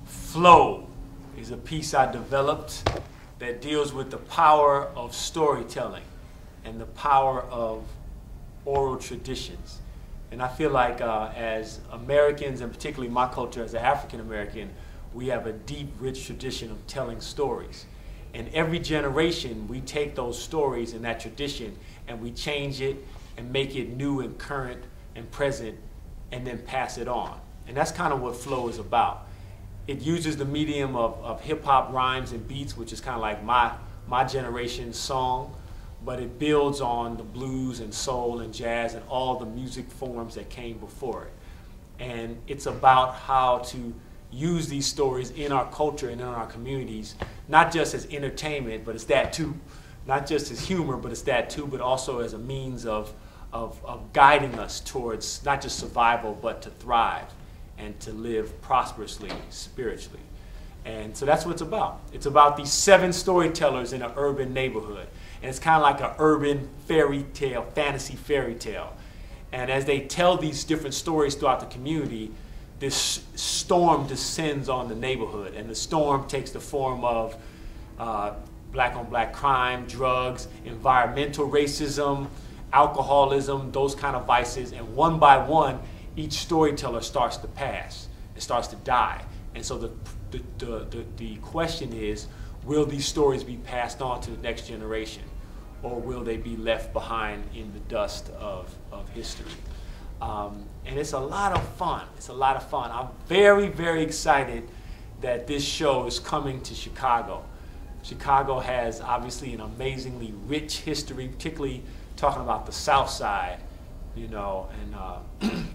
Flow is a piece I developed that deals with the power of storytelling and the power of oral traditions. And I feel like as Americans, and particularly my culture as an African American, we have a deep, rich tradition of telling stories. And every generation, we take those stories and that tradition and we change it and make it new and current and present and then pass it on. And that's kind of what flow is about. It uses the medium of hip-hop rhymes and beats, which is kind of like my generation's song, but it builds on the blues and soul and jazz and all the music forms that came before it. And it's about how to use these stories in our culture and in our communities, not just as entertainment, but it's that too. Not just as humor, but it's that too, but also as a means of guiding us towards not just survival, but to thrive and to live prosperously, spiritually. And so that's what it's about. It's about these 7 storytellers in an urban neighborhood. And it's kind of like an urban fairy tale, fantasy fairy tale. And as they tell these different stories throughout the community, this storm descends on the neighborhood. And the storm takes the form of black on black crime, drugs, environmental racism, alcoholism, those kind of vices. And one by one, each storyteller starts to pass. It starts to die. And so the question is, will these stories be passed on to the next generation? Or will they be left behind in the dust of history? And it's a lot of fun. It's a lot of fun. I'm very, very excited that this show is coming to Chicago. Chicago has obviously an amazingly rich history, particularly talking about the South Side, you know, and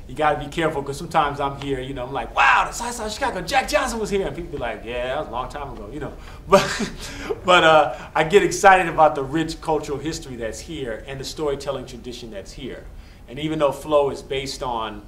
you got to be careful because sometimes I'm here, you know, I'm like, wow, the South Side of Chicago, Jack Johnson was here. And people be like, yeah, that was a long time ago, you know. But I get excited about the rich cultural history that's here and the storytelling tradition that's here. And even though Flow is based on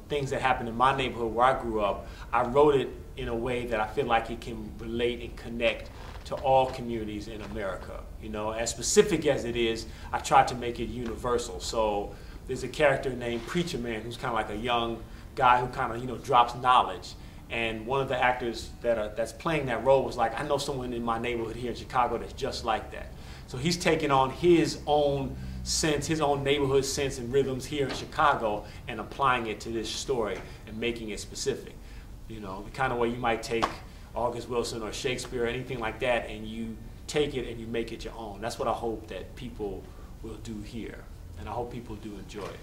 things that happened in my neighborhood where I grew up, I wrote it in a way that I feel like it can relate and connect to all communities in America. You know, as specific as it is, I tried to make it universal. So there's a character named Preacher Man who's kind of like a young guy who kind of, you know, drops knowledge. And one of the actors that's playing that role was like, I know someone in my neighborhood here in Chicago that's just like that. So he's taking on his own sense, his own neighborhood sense and rhythms here in Chicago and applying it to this story and making it specific. You know, the kind of way you might take August Wilson or Shakespeare or anything like that and you take it and you make it your own. That's what I hope that people will do here. And I hope people do enjoy it.